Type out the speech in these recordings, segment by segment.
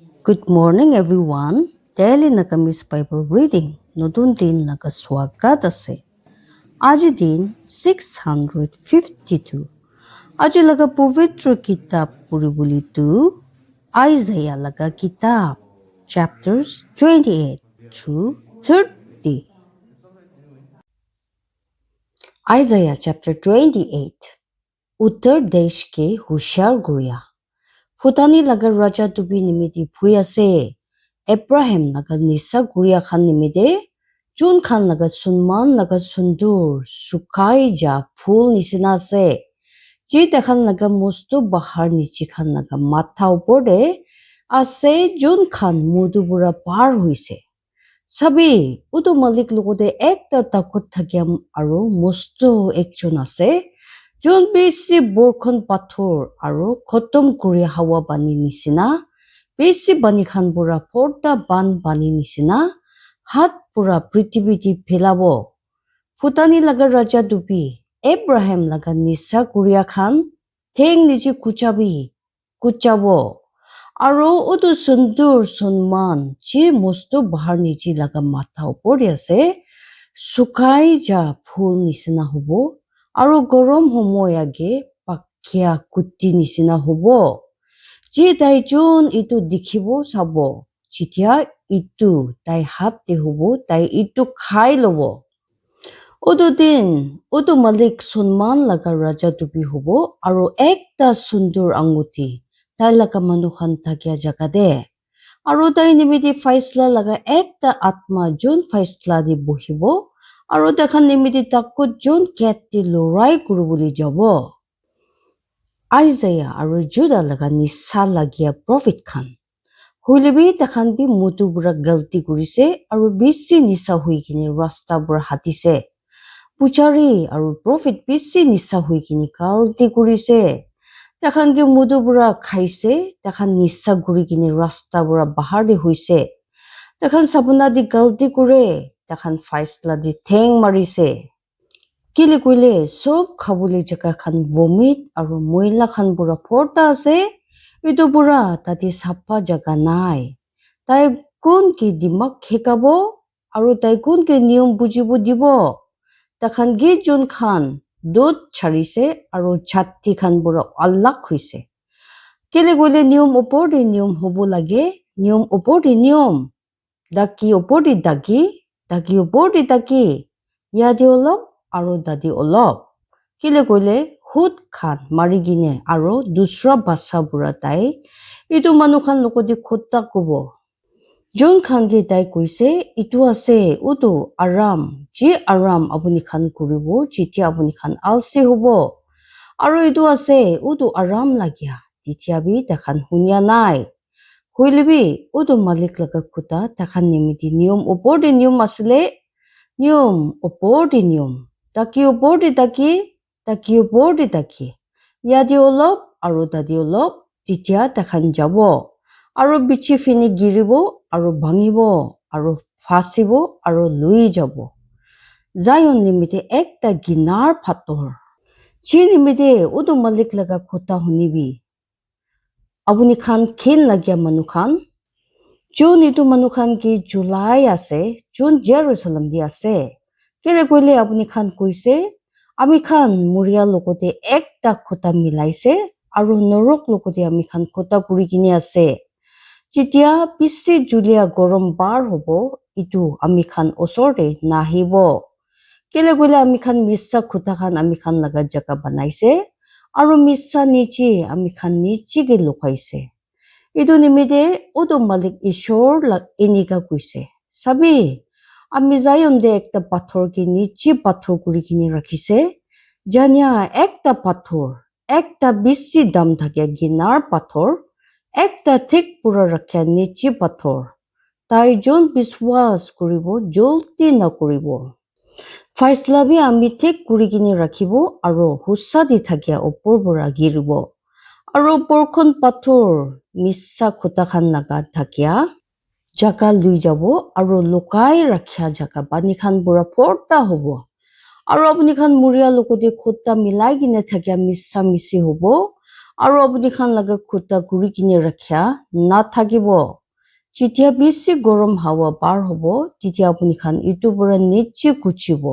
Good morning everyone. Daily nakamis Bible reading. নতুন দিন নাকা স্বাগত আছে। আজি দিন 652. আজি laga পবিত্র কিতাব পড়িবলিতো Isaiah laga kitab chapters 28 through 30. Isaiah chapter 28. उत्तर देश के होशियार गुड़िया ফুটানি laga raja tubi nimidi phui ase Abraham laga nisa guria khan nimide jun khan laga sunman laga sundur sukai ja phul nisina ase ji dekhan laga mustu bahar nichi khan laga matha upor de ase jun khan mudu bura par hoise sabi udu malik logode ekta takut thakiam aro mustu ekjon ase jun besi borkhon pathor aro khotom kuri hawa bani nisina besi bani khan pura porta ban bani nisina hat pura prithibiti philabo phutani laga raja dupi Abraham laga nisa kuria khan theng niji kuchabo aro udu sundur sunman ji mustu bahar niji laga matha upor ase sukai ja phul nisina hobo aro gorom homoy age pakya kuti nisina hobo ji dai jun itu dikhibo sabo jitia itu dai hat de hobo dai itu khai lobo udu din udu malik sunman laga raja dubi hobo aro ekta sundur anguti dai laga manukhan thakya jaga de aro dai nimidi faisla laga ekta atma jun faisla di bohibo aro dekhan nimidi takut jun ket di lorai kurubuli jabo Isaiah aro Judah laga nisa lagia prophet khan huilebi takhan bi mutu bura galti kurise aro bisi nisa huikini rasta bura hatise puchari aro prophet bisi nisa huikini galti kurise takhan ge mudu bura khaise takhan nisa gurikini rasta bura bahar de huise takhan sabuna di galti kure takhan faisla di theng marise kile kuile sob khabule jaka khan vomit aro moila khan pura porta ase itu pura tati sapa jaga nai tai kun ki dimak khekabo aro tai kun ki niyom bujibo dibo takhan ge jun khan dut charise aro chatti khan pura alak hoise kile kuile niyom opor de niyom hobo lage niyom opor de niyom daki opor de daki opor de daki yadi olop aro dadi olop kile koile hut khan marigine aro dusra basa bura tai itu manukhan lokodi khutta kobo jun khan ge tai koise itu ase utu aram ji aram apuni khan kuribo jitia apuni khan alse hobo aro itu ase utu aram lagya jitia bi takhan hunya nai huilebi utu malik laga kuta takhan nimiti niyom opor de niyom asle niyom opor de niyom Taki opor de taki opor de taki. Yadi olop aro dadi olop titia takhan jabo. Aro bichi fini giribo aro bhangibo aro fasibo aro lui jabo. Zion nimite ekta ginar pator. Chi nimite udu malik laga kota hunibi. Abuni khan kin lagya manukhan. June itu manukhan ki July ase, June Jerusalem di ase. Kile koile apuni khan koise ami khan muria lokote ekta khota milaise aru norok lokote ami khan khota kuri kini ase jitia bisi julia gorom bar hobo itu ami khan osor de nahibo kile koile ami khan missa khota khan ami khan laga jaga banaise aru missa nichi ami khan nichi ge lokaise itu nimide udu malik ishor la eniga kuise sabi আমি Zion de ekta pathor ki nichi pathor kuri kini rakhise jania ekta pathor ekta bisi dam thake ginar pathor ekta thik pura rakhya nichi pathor tai jon biswas kuribo jolti na kuribo faisla bi ami thik kuri kini rakhibo aro hussa di thakya opor bora giribo aro porkhon pathor missa khota khan laga thakya jaka lui jabo aro lokai rakhya jaka bani khan pura porta hobo aro apni khan muria lokodi khota milai gine thakya missa misi hobo আৰু আপুনি খান laga khuta kuri kine rakhya na thakibo যেতিয়া বেছি গৰম হাৱা পাৰ হ'ব তেতিয়া আপুনি খান ইটো পৰা নিচে কুচিব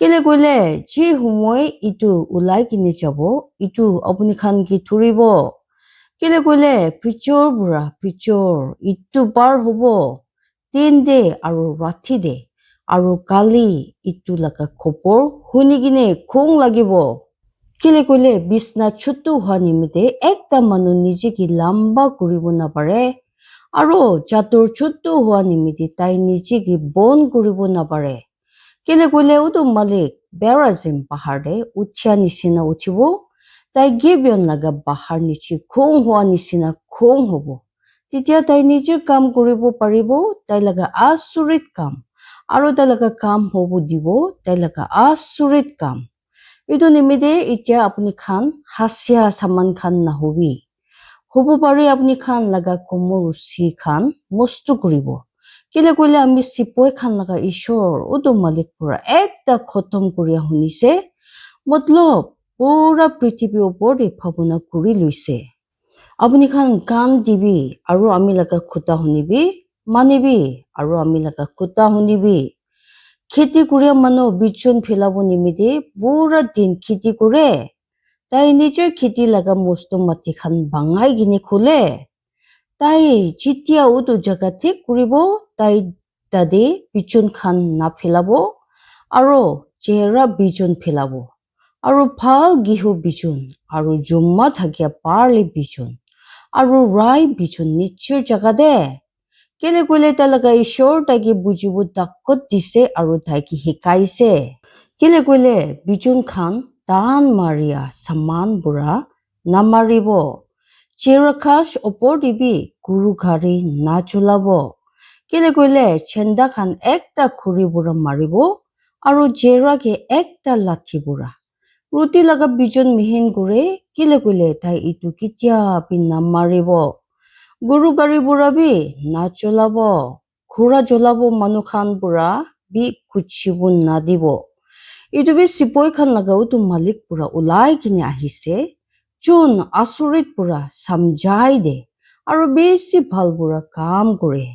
কেলে কইলে যে সময় ইটো উলাই কিনে যাব ইটো আপুনি খান কি ধৰিব কেলে কইলে পিচৰ ইটো পাৰ হ'ব দিন দে আৰু ৰাতি দে আৰু কালি ইটো লাga খবৰ শুনি কিনে খং লাগিব কেলে কইলে বিছনা ছুটু হোৱা নিমিতে একটা মানুহ নিজে কি লম্বা কৰিব নাপাৰে আৰু চাতুৰ ছুটু হোৱা নিমিতে তাই নিজে কি বন কৰিব নাপাৰে কেলে কইলে উটো মালিক বেৰাজিম পাহাৰতে উঠিয়া নিচিনা উঠিব তাই গিবিয়ন laga bahar nichi khong hoa nisina khong hobo titia tai নিজৰ কাম কৰিব পাৰিব তাই laga asurit কাম আৰু তাই laga কাম hobo দিব তাই laga asurit কাম ইটো নিমিতে এতিয়া আপুনি খান হাসিয়া সামান খান নাহবি হব পাৰি আপুনি খান laga komorsi খান মস্ত কৰিব কেলে কইলে আমি সিপই খান laga ঈশ্বৰ উটো মালিক পুৰা একটা খতম কৰিয়া শুনিছে মতলব পুৰা পৃথিৱী ওপৰতে ভাবনা কৰি লৈছে আপুনি খান কান দিবি আৰু আমি লাগা খুটা শুনিবি মানিবি আৰু আমি লাগা খুটা শুনিবি খেতি কৰিয়া মানুহ বিচন ফেলাব নিমিতে পুৰা দিন খেতি কৰে তাই নিজৰ খেতি লাগা মস্ত মাটি খান বাঙাই কিনে খোলে তাই যেতিয়া উটো জাগা ঠিক কৰিব তাই তাদে বিচন খান না ফেলাব আৰু চেহেৰা বিচন ফেলাব আৰু ভাল গিহু বিচন আৰু জম্মা থাকিয়া পাৰলি বিচন আৰু ৰাই বিচন নিশ্চয় জাগা দে কেলে কইলে তাই laga ঈশ্বৰ তাইকে বুজিব তাকত দিছে আৰু তাইকে শিকাইছে কেলে কইলে বিচন খান টান মাৰিয়া সামান বুৰা নামাৰিব চিৰখাস ওপৰ দিবি গুৰু ঘাৰি না চলাব কেলে কইলে চেন্দা খান একটা খুৰি বুৰা মাৰিব আৰু জেৰাকে একটা লাঠি বুৰা ৰুটি laga বিজন মিহিন কৰে কেলে কইলে তাই ইটো কিতিয়া পি নামাৰিব গুৰু গাড়ী বুৰাবি না চলাব ঘোৰা জ্বলাব মানুহ খান বুৰা বি কুচিব না দিব ইটো বি সিপই খান laga উটো মালিক পুৰা উলাই কিনে আহিছে চোন আচৰিত পুৰা সমঝাই দে আৰু বেছি ভাল বুৰা কাম কৰে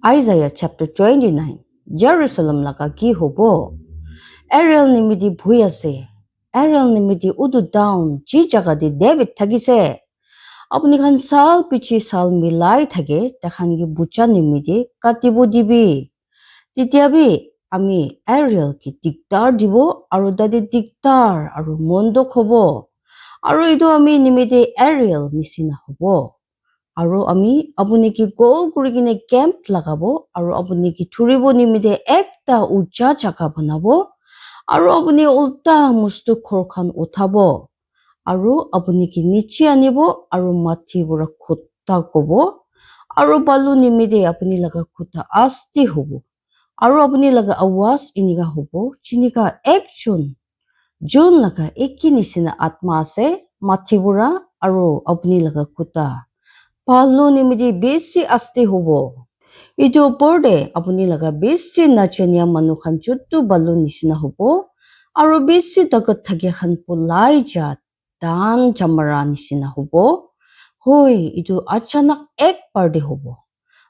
Isaiah chapter 29 Jerusalem laga কি হ'ব Ariel nimidi bhui ase Ariel nimidi udu down ji jaga de David thagise apni khan sal pichi sal milai thage takhan gi bucha nimidi katibo dibi titiabi ami Ariel ki diktar dibo aru dadi diktar aru mondo khobo aru idu ami nimidi Ariel nisina hobo aru ami apuni ki gol kuri kine camp lagabo aru apuni ki thuribo nimidi ekta ucha jaga banabo আৰু আপুনি উল্টা মুস্তু খৰখান উঠাব আৰু আপুনি কি নিচে আনিব আৰু মাটি পৰা খুটা কব আৰু বালু নিমিদে আপুনি লগা খুটা আস্তি হ'ব আৰু আপুনি লগা আৱাজ ইনিগা হ'ব চিনিকা একজন যোন লগা একি নিচিনা আত্মা আছে মাটি পৰা আৰু আপুনি লগা খুটা বালু নিমিদে বেছি আস্তি হ'ব ইটো ওপৰতে আপুনি লগা বেছি নাচনীয়া মানুহ খান চুট্টু বালু নিচিনা হ'ব আৰু বেছি তকত থাকি খান পলাই যাত দান জামাৰা নিচিনা হ'ব হৈ ইটো আচানক একবাৰতে হ'ব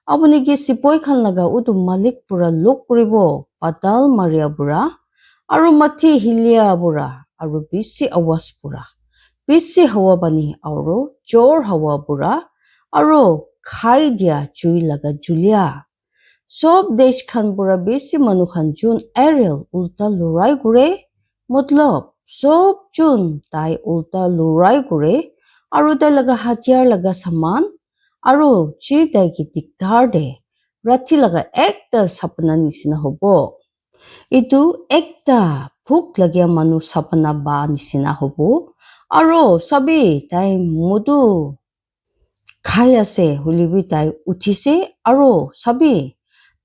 আপুনি কি সিপই খান লগা উটো মালিক পুৰা লোক কৰিব পাতাল মাৰিয়া বুৰা আৰু মাটি হিলিয়া বুৰা আৰু বেছি আৱাজ বুৰা বেছি হাৱা পানী আৰু জোৰ হাৱা বুৰা আৰু খাই দিয়া জুই লগা জুলিয়া সব দেশ খান পুৰা বেছি মানুহ খান যোন Ariel উল্টা লৰাই কৰে মতলব সব যোন তাই উল্টা লৰাই কৰে আৰু তাই লগা হাতিয়াৰ লগা সামান আৰু যি তাই কি দিগদাৰ দে ৰাতি লগা একটা সপনা নিচিনা হ'ব ইটো একটা ভোক লগিয়া মানুহ সপনা বা নিচিনা হ'ব আৰু সবে তাই মধু খাই আছে হলিবি তাই উঠিছে আৰু সবে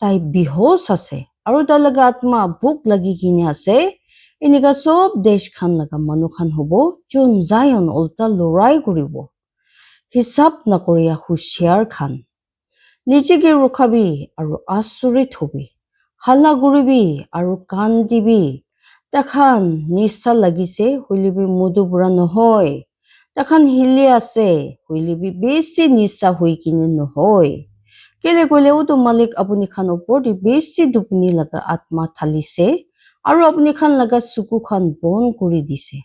তাই বিহোচ আছে আৰু তাই লগা আত্মা ভোক লাগি কিনে আছে এনেকা সব দেশ খান লগা মানুহ খান হ'ব যোন জায়ন উল্টা লৰাই কৰিব হিচাপ নকৰিয়া হুচিয়াৰ খান নিজেকে ৰখাবি আৰু আচৰিত হবি হাল্লা কৰিবি আৰু কান দিবি তাখান নিচা লাগিছে হলিবি মধু বুঢ়া নহয় takhan hili ase huilebi besi nisa huikine nohoy kele kole utu malik apuni khan opor de besi dupni laga atma thalise aru apuni khan laga suku khan bon kuri dise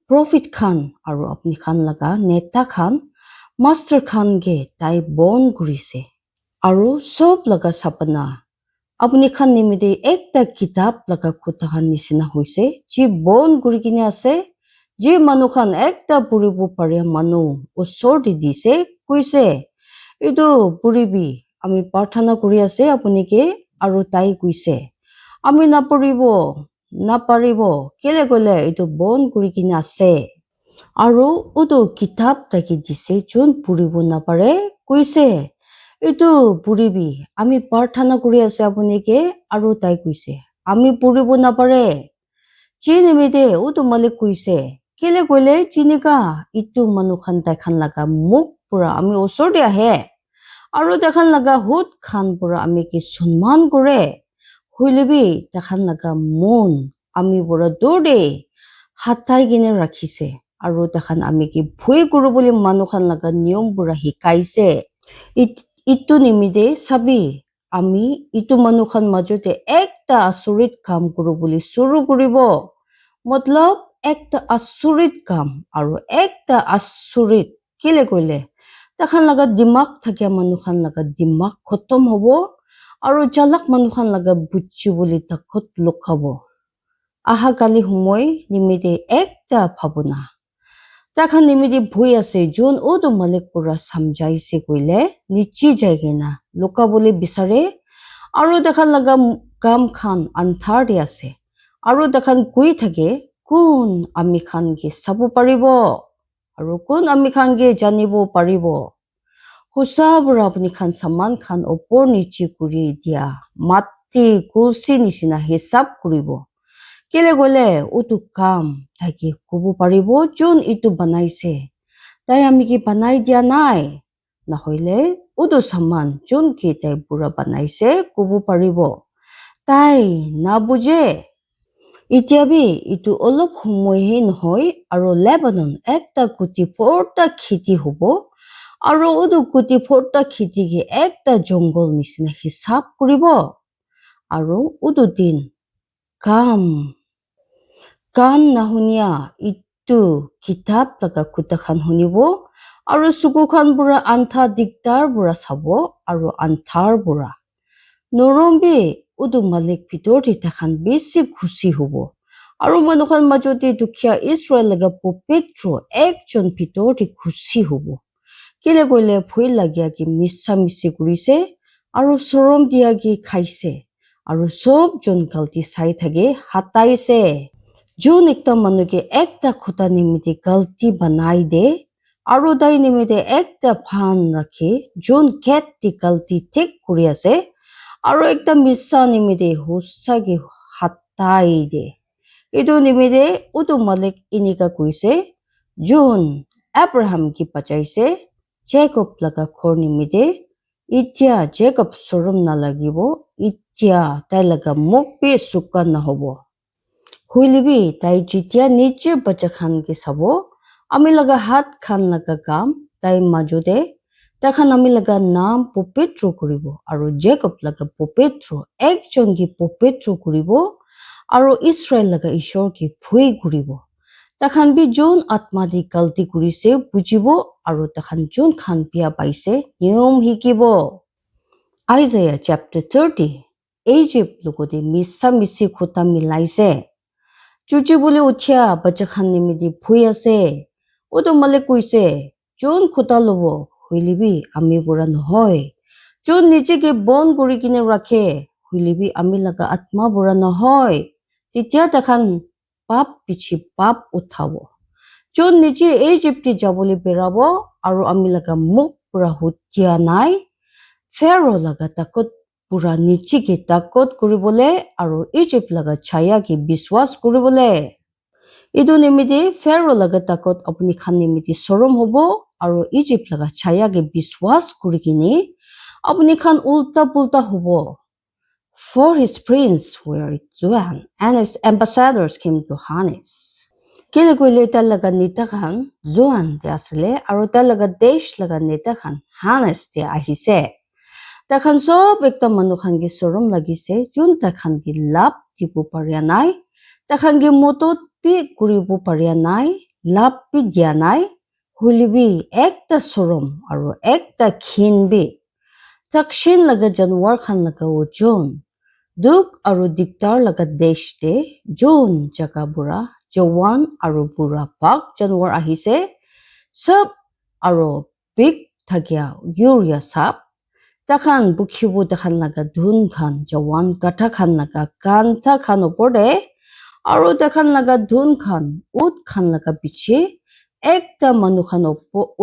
prophet khan aru apuni khan laga neta khan master khan ge tai bon kurise aru sob laga sapana apuni khan nimide ekta kitab laga kutahan nisina hoise ji bon kuri kine ase ji manu khan ekta puribo pare manu osor de dise kuise etu puribi ami parthana kuri ase apuni ke aru tai kuise ami napuribo naparibo kele kole etu bon kuri kine ase aru utu kitab taki dise chun puribo napare kuise etu puribi ami parthana kuri ase apuni ke aru tai kuise ami puribo napare chinimide utu malik kuise kele kole chinika itu manu khan tai khan laga muk pura ami osor de ahe aru takhan laga hut khan pura ami ki sunman kore huilebi takhan laga mon ami pura dur de hatai gine rakhise aru takhan ami ki bhui kuru boli manu khan laga niyom pura hikaise itu nimide sabi ami itu manu khan majote ekta asurit kam kuru boli suru kuribo matlab ekta asurit kam aru ekta asurit kile kole takhan laga dimag thakya manu khan laga dimag khotom hobo aru jalak manu khan laga buchi boli takot lokhabo aha kali humoy nimide ekta bhabuna takhan nimide bhui ase jun udu malik pura samjaise koile nichi jaigena lokabole bisare aru takhan laga kam khan anthar de ase aru takhan kui thake kun ami khan ge sabu paribo aru kun ami khan ge janibo paribo husa bura apni khan saman khan opor niche kuri dia matti kulsi nishina hisab kuribo kele gole utu kam taki kubu paribo jun itu banaise tai ami ki banai dia nai nahoile utu saman jun ki tai pura banaise kubu paribo tai na buje itiabi itu olop humoi he নহoi aru Lebanon ekta kuti porta khiti hobo aru udu kuti porta khiti ge ekta jongol nisina hisab kuribo aru udu din kam kan nahunia itu kitab laga kuta khan hunibo aru suku khan pura antha diktar pura sabo aru anthar pura norombi udu malik pitor de takhan besi khushi hobo aru manu khan majoti dukhiya Israel laga popetro ekjon pitor de khushi hobo kile kole bhui lagya ki missa misi kurise aru sorom dia ki khaise aru sob jon galti sai thage hataise jun ekta manu ke ekta khota nimite galti banai de aru dai nimite ekta phan rakhi jun ket ti galti thik kuri ase aru ekta missa nimite hussa ki hatai de etu nimite utu malik inika kuise jun Abraham ki bachaise Jacob laga khor nimite itya Jacob sorum na lagibo itya tai laga muk pe sukka na hobo huilibi tai jitya niche bacha khan ke sabo ami laga hat khan laga kam tai majode takhan ami laga naam popetro kuribo aru Jacob laga popetro ekjon ki popetro kuribo aru Israel laga ishor ki bhui kuribo takhan bi jon atma di galti kurise bujibo aru takhan jon khan pia paise niyom hikibo Isaiah chapter 30 Egypt logode missa misi khota milaise chuchi bole uthia bacha khan nimidi bhui ase odo male kuise jon khota lobo huilibi ami bura nohoy jon niche ke bon kuri kine rakhe huilibi ami laga atma bura nohoy titya takhan pap pichi pap uthabo jon niche Egypt ki jabole berabo aru ami laga muk pura hutia nai Pharaoh laga takot pura niche ki takot kuribole aru Egypt laga chaya ki biswas kuribole edu nimite Pharaoh laga takot apni khan nimite sorom hobo aru Egypt laga chaya ki biswas kurikini apni khan ulta pulta hobo for his prince were Joan and his ambassadors came to Hanes Kile koile talaga nita khan Joan te asile aru talaga desh laga neta khan Hannes te ahise. Takhan sob ekta manu khan gi sorom lagise jun takhan gi lap tipu paria nai. Takhan gi motot pi kuribu paria nai, lap pi dia nai. Hulibi ekta sorom aru ekta khin bi. Takshin laga janwar khan laga ojon. Duk aru diktar laga desh te jon jaga bura Jawan aru bura bak janwar ahise. Sab aru big thagya yuria sab. Takhan bukhibu takhan laga dhun khan Jawan gata khan laga kanta khan oporde. Aru takhan laga dhun khan ut khan laga bichi. Ekta manu khan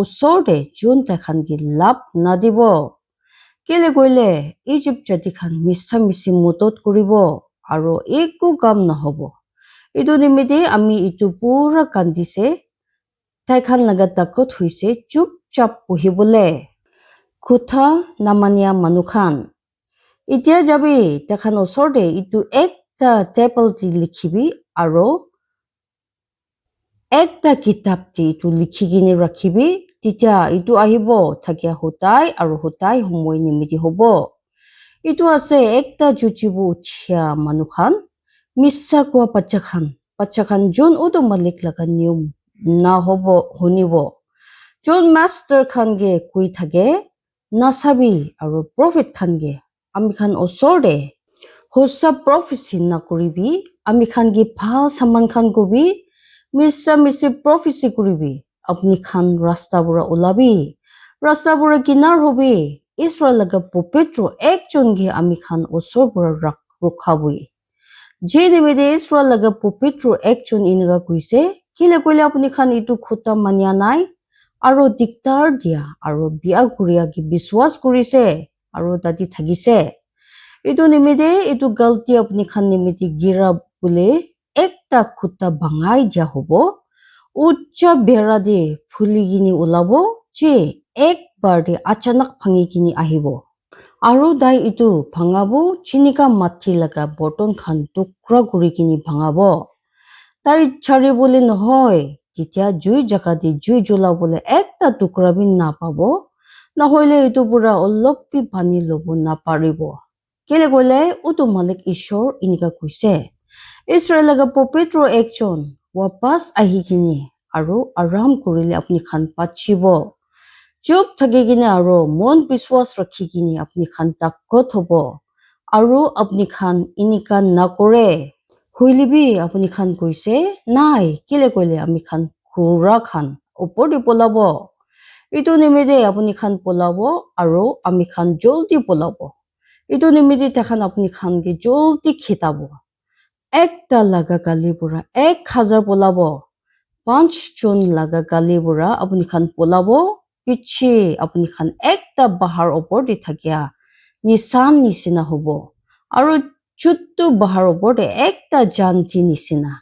usorde jun takhan gi lap nadibo. Kile koile Egypt jati khan misa misi mutot kuribo aru ekku kam nahobo. Itu nimite ami itu pura kandise taikhan laga takot huise chup chap puhibole. Kutha namanya manukhan. Itia jabi takhan osorde itu ekta table ti likhibi aru ekta kitab ti itu likhigini rakhibi. Titia itu ahibo thakya hutai aru hutai humoi nimiti hobo. Itu ase ekta jujibu uthia manukhan. Missa kwa pachakhan jun udu malik laga niyum na hobo hunibo. Jun master khan ge kui thage nasabi aru prophet khan ge amikhan osorde hosa prophecy na kuribi amikhan ge phal saman khan gobi missa misi prophecy kuribi apni khan rasta bura ulabi rasta bura kinar hobi Israel laga pupetro ekjon ge amikhan osor bura rukhabui. Je nimide Israel laga pupetro ekjon inaga kuise kile koile apni khan itu khuta manya nai aru diktar dia aru bia kuria ki biswas kurise aru tati thagise. Itu nimide itu galti apni khan nimide gira bule ekta khuta bangai dia hobo. Ucha bera de phuli gini ulabo je ekbar de achanak phangi gini ahibo. Aru dai itu bhangabo chinika mati laga boton khan tukra kuri kini bhangabo. Tai chari bole nohoy titia jui jaga de jui jola bole ekta tukra bi na pabo. Nahoile itu pura olop pi bani lobo na paribo. Kile koile utu malik ishor inika kuise. Israel laga popetro ekjon wapas ahi kini aru aram kurile apni khan pachibo. Chup thagigini aru mon biswas rakhigini apni khan takot hobo. Aru apni khan inika nakore. Huilibi apni khan koise nai kile koile ami khan khura khan opor di polabo. Itu nimide apni khan polabo aru ami khan joldi polabo. Itu nimide takhan apni khan ge joldi khitabo. Ekta laga gali bura 1000 polabo. 5 jon laga gali bura apni khan polabo. Pichi apni khan ekta bahar opor di thakya nisan nisina hobo. Aru chuttu bahar opor de ekta janti nisina.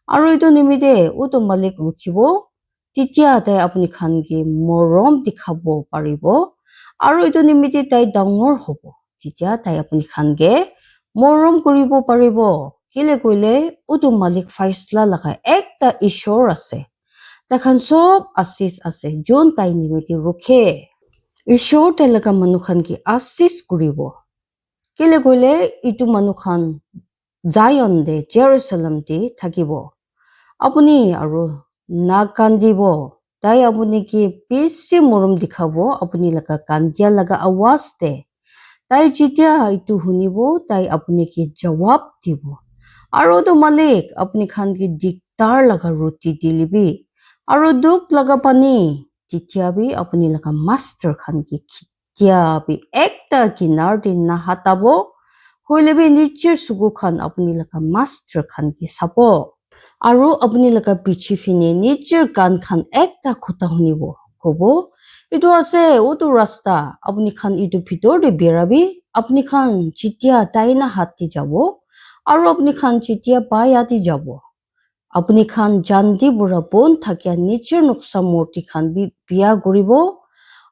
Aru itu nimide utu malik rukhibo. Titia tai apni khan ge morom dikhabo paribo. Aru itu nimide tai dangor hobo. Titia tai apni khan ge morom kuribo paribo. Kile koile utu malik faisla laga ekta ishor ase. Takhan sob asis ase jon tai nimiti rukhe. Ishor te laga manukhan ki asis kuribo. Kile koile itu manukhan Zion de Jerusalem de thakibo. Apuni aru nakandibo. Tai apuni ki bisi morom dikhabo apuni laga kandia laga awas de. Tai jitia itu hunibo tai apuni ki jawab dibo. Aru to malik apni khan ki diktar laga ruti dilibi. Aru duk laga pani titia bi apni laga master khan ki khitia bi ekta kinar din na hatabo hoilebi nicher sugu khan apni laga master khan ki sapo aru apni laga pichi fine nicher kan khan ekta khuta hunibo kobo itu ase utu rasta apni khan itu bhitor de berabi apni khan jitia taina hatti jabo aru apni khan jitia bayati jabo. Apni khan jandi bura bon thakya nicher nuksa murti khan bi biya guribo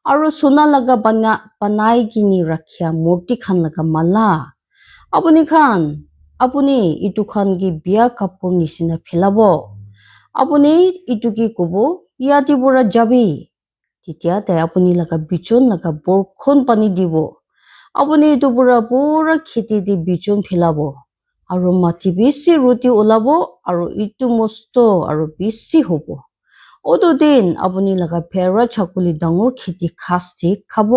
aru sona laga banai gini rakhya murti khan laga mala apni khan apuni itu khan gi biya kapur nisina philabo আপুনি ইটো কি কব ইয়াতে পৰা যাবি তেতিয়া তাই আপুনি লগা বিচন লগা বৰষুণ পানী দিব আপুনি ইটো পুৰা খেতি দি বিচন ফেলাব আৰু মাটি বেছি ৰুটি ওলাব আৰু ইটো মস্ত আৰু বেছি হ'ব অটো দিন আপুনি লগা ফেৰা ছাগলী ডাঙৰ খেতি খাস্তি খাব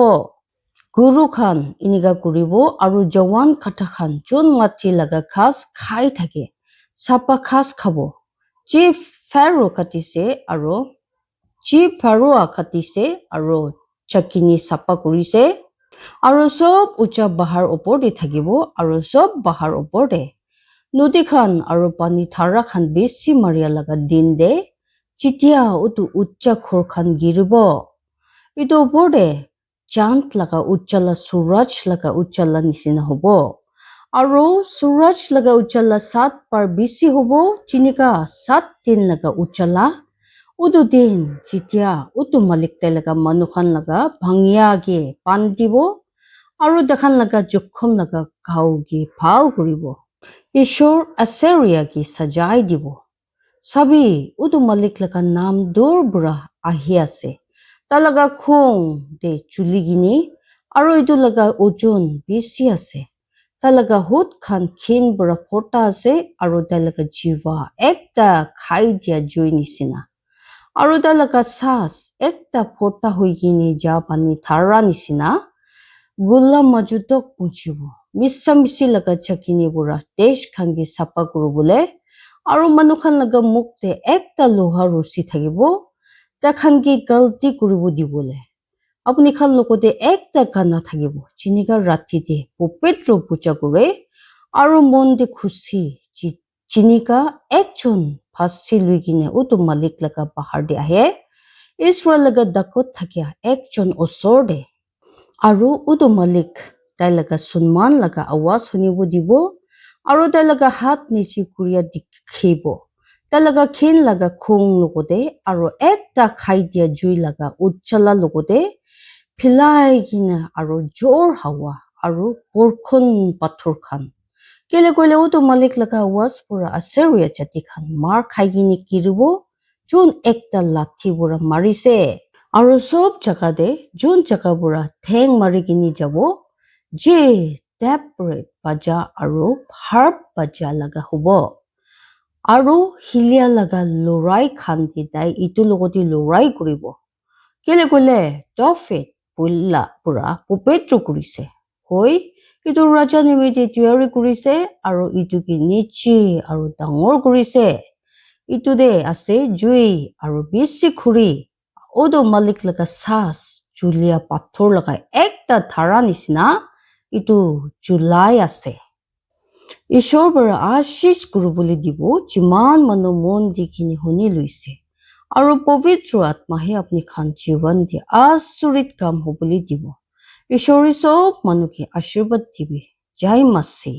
গুৰু খান ইনিগা কৰিব আৰু জৱান কাটা খান যোন মাটি লগা খাস খাই থাকে চাপা খাস খাব যি ফেৰো কাটিছে আৰু চাকিনি চাপা কৰিছে আৰু সব উচ্চা বাহাৰ ওপৰতে থাকিব আৰু সব বাহাৰ ওপৰতে নদী খান আৰু পানী ধাৰা খান বেছি মাৰিয়া লগা দিন দে যেতিয়া উটো উচ্চা খৰ খান গিৰিব ইটো ওপৰতে চাঁদ লগা উজ্জ্বলা সুৰজ লগা উজ্জ্বলা নিচিনা হ'ব আৰু সুৰজ লগা উজ্জ্বলা 7 বাৰ বেছি হ'ব চিনিকা 7 দিন লগা উজ্জ্বলা উটো দিন যেতিয়া উটো মালিক তাই লগা মানুখান লগা ভাঙিয়াগে পান দিব আৰু দেখান লগা জখম লগা ঘাওগে ভাল কৰিব ঈশ্বৰ আছেৰিয়াগে সাজাই দিব চাবি উটো মালিক লগা নাম দূৰ বুঢ়া আহি আছে তাৰ লগা খং দে চুলি গিনি আৰু ইটো লগা ওজন বেছি আছে তাৰ লগা হুত খান ক্ষীণ বুঢ়া ফটা আছে আৰু তাৰ লগা জীৱা একটা খাই দিয়া জুই নিচিনা আৰু তাৰ লগা চাচ একটা ফটা হৈ কিনি যা পানী ধাৰা নিচিনা গোলা মাজুতক পুচিব মিছি লগা চাকিনি বুঢ়া তেজ খাংগি চাপা কৰিবলৈ আৰু মানুহখান লগা মুখতে একটা লোহা ৰছী থাকিব তাখানকি গলতি কৰিব দিবলৈ আপুনি খান লগতে একটা কানা থাকিব চিনিকা ৰাতিতে পবিত্ৰ পূজা কৰে আৰু মন দি খুচি চিনিকা একজন ফাঁচি লৈ কিনে উটো মালিক লগা পাহাৰ দি আহে ইছৰাইল লগা ডাকত থাকিয়া একজন ওচৰ দে আৰু উটো মালিক তাই লগা সন্মান লগা আৱাজ শুনিব দিব আৰু তাই লগা হাত নিচি কুৰিয়া দেখিব তাই লগা ক্ষীণ লগা খং লগতে আৰু একটা খাই দিয়া জুই লগা উজ্জ্বলা লগতে ফিলাই কিনে আৰু জোৰ হাৱা আৰু বৰষুণ পাথৰ খান কেলে কৈলে উটো মালিক লগা আৱাজ পুৰা আছেৰিয়া জাতি খান মাৰ খাই কিনে কিৰিব যোন একটা লাঠি বুঢ়া মাৰিছে আৰু সব জাগাতে যোন জাগা বুঢ়া ঠেং মাৰি কিনি যাব যে টেপৰেট বাজা আৰু হাৰ্প বাজা লগা হ'ব আৰু হিলিয়া লগা লৰাই খান দি তাই ইটো লগতে লৰাই কৰিব কেলে কৈলে টফেট বুল্লা পুৰা পবিত্ৰ কৰিছে হৈ ইটো ৰাজা নিমিত্তে তৈয়াৰী কৰিছে আৰু ইটো কি নিচি আৰু ডাঙৰ কৰিছে ইটো দে আছে জুই আৰু বেছি খুৰি ওদো মালিক লগা চাচ জুলীয়া পাথৰ লগা একটা ধাৰা নিচিনা ইটো জুলাই আছে ঈশ্বৰ পৰা আশীষ কৰিবলৈ দিব যিমান মানুহ মন দি কিনি শুনি লৈছে আৰু পবিত্ৰ আত্মাহে আপুনি খান জীৱন দি আচৰিত কাম হ'বলৈ দিব ঈশ্বৰে সব মানুহকে আশীৰ্বাদ দিবি জয় মাসি